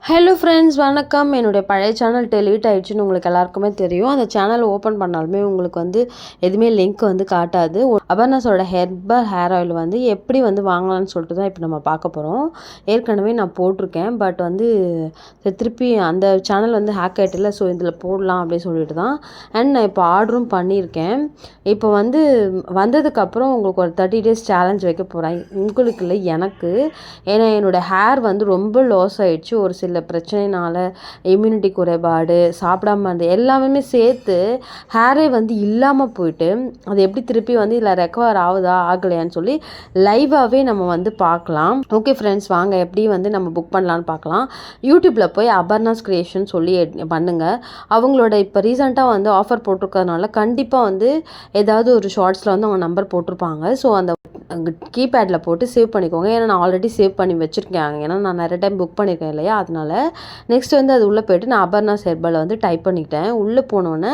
Hello friends, வணக்கம். என்னுடைய பழைய சேனல் டெலீட் ஆகிடுச்சுன்னு உங்களுக்கு எல்லாருக்குமே தெரியும். அந்த சேனல் ஓப்பன் பண்ணாலுமே உங்களுக்கு எதுவுமே லிங்க் காட்டாது. அபர்ணாஸோட ஹேர் ஆயில் எப்படி வாங்கலாம்னு சொல்லிட்டு தான் இப்போ நம்ம பார்க்க போகிறோம். ஏற்கனவே நான் போட்டிருக்கேன், பட் திருப்பி அந்த சேனல் ஹேக் ஆகிட்டில்ல, ஸோ இதில் போடலாம் அப்படின்னு சொல்லிட்டு தான். அண்ட் நான் இப்போ ஆர்டரும் பண்ணியிருக்கேன். இப்போ வந்ததுக்கப்புறம் உங்களுக்கு ஒரு 30 days சேலஞ்ச் வைக்க போகிறேன். உங்களுக்கு இல்லை, எனக்கு. ஏன்னா என்னோடய ஹேர் ரொம்ப லாஸ் ஆகிடுச்சு. ஒரு சில பிரச்சனைனால இம்யூனிட்டி குறைபாடு, சாப்பிடாம இருந்தது எல்லாமே சேர்த்து ஹேரே இல்லாமல் போயிட்டு, அது எப்படி திருப்பி இதில் ரெக்கவர் ஆகுதா ஆகலையான்னு சொல்லி லைவாகவே நம்ம பார்க்கலாம். ஓகே ஃப்ரெண்ட்ஸ், வாங்க எப்படி நம்ம புக் பண்ணலான்னு பார்க்கலாம். யூடியூப்பில் போய் அபர்ணாஸ் கிரியேஷன் சொல்லி பண்ணுங்கள். அவங்களோட இப்போ ரீசெண்டாக ஆஃபர் போட்டிருக்கிறதுனால கண்டிப்பாக ஏதாவது ஒரு ஷார்ட்ஸில் அவங்க நம்பர் போட்டிருப்பாங்க. ஸோ அந்த கீபேடில் போட்டு சேவ் பண்ணிக்கோங்க. ஏன்னா நான் ஆல்ரெடி சேவ் பண்ணி வச்சுருக்கேன். ஏன்னா நான் நிறைய டைம் புக் பண்ணியிருக்கேன் இல்லையா, அதனால் நெக்ஸ்ட் அது உள்ளே போய்ட்டு நான் அபர்ணாஸ் ஹெர்பல் டைப் பண்ணிக்கிட்டேன். உள்ளே போனோன்னே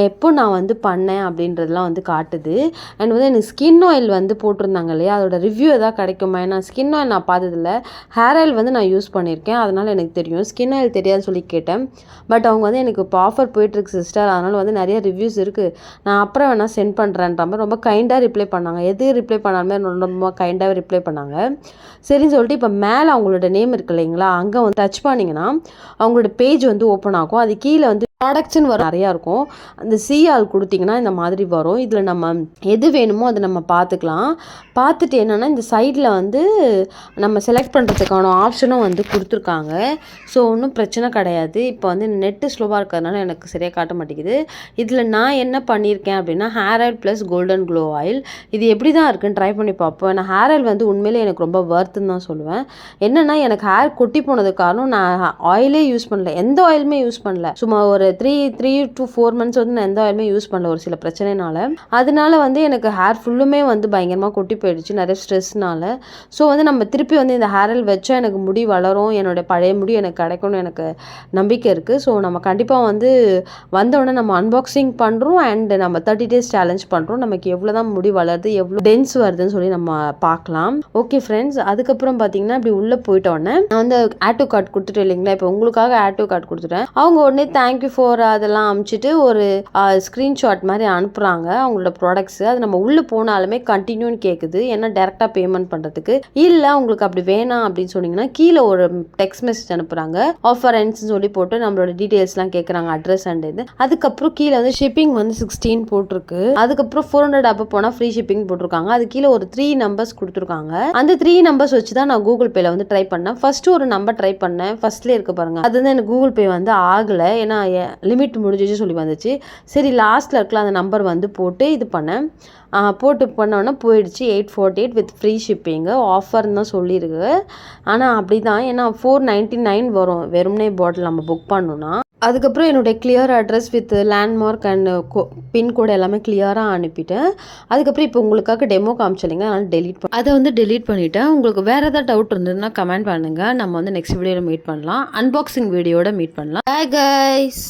எப்போ நான் பண்ணேன் அப்படின்றதுலாம் காட்டுது. அண்ட் எனக்கு ஸ்கின் ஆயில் போட்டிருந்தாங்க இல்லையா, அதோட ரிவ்யூ எதாவது கிடைக்குமா? ஏன்னா ஸ்கின் ஆயில் நான் பார்த்ததில்ல. ஹேர் ஆயில் நான் யூஸ் பண்ணியிருக்கேன், அதனால் எனக்கு தெரியும். ஸ்கின் ஆயில் தெரியாதுன்னு சொல்லி கேட்டேன். பட் அவங்க எனக்கு இப்போ ஆஃபர் போயிட்டுருக்கு சிஸ்டர், அதனால் நிறைய ரிவ்யூஸ் இருக்குது, நான் அப்புறம் வேணால் சென்ட் பண்ணுறேன்ற மாதிரி ரொம்ப கைண்டாக ரிப்ளை பண்ணாங்க. எது ரிப்ளை பண்ணாலுமே ரொம்ப கைண்டாகவே ரிப்ளை பண்ணாங்க. சரின்னு சொல்லிட்டு இப்போ மேலே அவங்களோட நேம் இருக்கு இல்லைங்களா, அங்கே டச் பண்ணிங்கன்னா அவங்களோட பேஜ் ஓப்பன் ஆகும். அது கீழே ப்ராடக்ட்ஸ்ன்னு வரும், நிறையா இருக்கும். அந்த ஆல் கொடுத்திங்கன்னா இந்த மாதிரி வரும். இதில் நம்ம எது வேணுமோ அதை நம்ம பார்த்துக்கலாம். பார்த்துட்டு என்னென்னா இந்த சைடில் நம்ம செலக்ட் பண்ணுறதுக்கான ஆப்ஷனும் கொடுத்துருக்காங்க. ஸோ ஒன்றும் பிரச்சனை கிடையாது. இப்போ நெட்டு ஸ்லோவாக இருக்கிறதுனால எனக்கு சரியாக காட்ட மாட்டேங்குது. இதில் நான் என்ன பண்ணியிருக்கேன் அப்படின்னா, hair oil plus golden glow oil, இது எப்படி தான் இருக்குன்னு ட்ரை பண்ணி பார்ப்போம். நான் ஹேர் ஆயில் உண்மையிலே எனக்கு ரொம்ப வர்த்துன்னு தான் சொல்லுவேன். என்னென்னா எனக்கு ஹேர் கொட்டி போனது காரணம், நான் ஆயிலே யூஸ் பண்ணல, எந்த ஆயிலுமே யூஸ் பண்ணல. சும்மா ஒரு 3 to 4 months நான் எந்த ஆயிலுமே யூஸ் பண்ணல ஒரு சில பிரச்சனைனால. அதனால எனக்கு ஹேர் ஃபுல்லுமே பயங்கரமாக கொட்டி போயிடுச்சு, நிறைய ஸ்ட்ரெஸ்னால. ஸோ நம்ம திருப்பி இந்த ஹேர் ஆயில் வச்சா எனக்கு முடி வளரும், என்னோடய பழைய முடி எனக்கு கிடைக்கும்னு எனக்கு நம்பிக்கை இருக்குது. ஸோ நம்ம கண்டிப்பாக வந்தோடனே நம்ம அன்பாக்சிங் பண்ணுறோம் அண்ட் நம்ம 30 days சேலஞ்ச் பண்ணுறோம். நமக்கு எவ்வளோ தான் முடி வளருது, எவ்வளோ டென்ஸ் வருதுன்னு சொல்லி நம்ம பார்க்கலாம். ஓகே ஃப்ரெண்ட்ஸ், அதுக்கப்புறம் பார்த்தீங்கன்னா இப்படி உள்ளே போயிட்டோடனே நான் ஆட் டு கார்ட் கொடுத்துட்டு இல்லைங்களா, இப்போ உங்களுக்காக ஆட் டு கார்ட் கொடுத்துட்டேன். அவங்க உடனே தேங்க்யூ ஃபார் அதெல்லாம் அனுப்பிச்சிட்டு ஒரு ஸ்க்ரீன்ஷாட் மாதிரி அனுப்புகிறாங்க அவங்களோட ப்ராடக்ட்ஸ். அது நம்ம உள்ளே போனாலுமே கண்டினியூன்னு கேட்குது, ஏன்னா டேரெக்டாக பேமெண்ட் பண்ணுறதுக்கு. இல்லை உங்களுக்கு அப்படி வேணாம் அப்படின்னு சொன்னீங்கன்னா கீழே ஒரு டெக்ஸ்ட் மெசேஜ் அனுப்புகிறாங்க, ஆஃபர் எண்ட்ஸ்னு சொல்லி போட்டு நம்மளோட டீட்டெயில்ஸ்லாம் கேட்குறாங்க, அட்ரஸ் அண்ட் இது. அதுக்கப்புறம் கீழே ஷிப்பிங் 16 போட்டிருக்கு. அதுக்கப்புறம் 400 அப்போ போனால் ஃப்ரீ ஷிப்பிங் போட்டிருக்காங்க. அது கீழே ஒரு 3 நம்பர்ஸ் கொடுத்துருக்காங்க. அந்த 3 நம்பர்ஸ் வச்சு தான் நான் கூகுள் பேல ட்ரை பண்ணேன். ஃபர்ஸ்ட் ஒரு நம்பர் ட்ரை பண்ணேன், ஃபர்ஸ்ட்லேயே இருக்க பாருங்க, அது எனக்கு கூகுள் பே ஆகலை, ஏன்னா லிமிட் முடிஞ்சிச்சு சொல்லி வந்துச்சு. சரி லாஸ்ட்டில் இருக்கலாம் அந்த நம்பர் போட்டு இது பண்ணேன். போட்டு பண்ணோன்னா போயிடுச்சு. 848 வித் ஃப்ரீ ஷிப்பிங்கு ஆஃபர்னு தான் சொல்லியிருக்கு. ஆனால் அப்படி தான், ஏன்னா 499 வரும் வெறும்னே பாட்டில் நம்ம புக் பண்ணோன்னா. அதுக்கப்புறம் என்னுடைய clear address with landmark and pincode எல்லாமே கிளியராக அனுப்பிட்டேன். அதுக்கப்புறம் இப்போ உங்களுக்காக டெமோ காமிச்சில்லைங்க, அதனால் டெலீட் பண்ணிவிட்டேன். உங்களுக்கு வேறு ஏதாவது டவுட் இருந்ததுன்னா கமெண்ட் பண்ணுங்கள். நம்ம நெக்ஸ்ட் வீடியோவில் மீட் பண்ணலாம், அன்பாக்சிங் வீடியோட மீட் பண்ணலாம். Bye guys.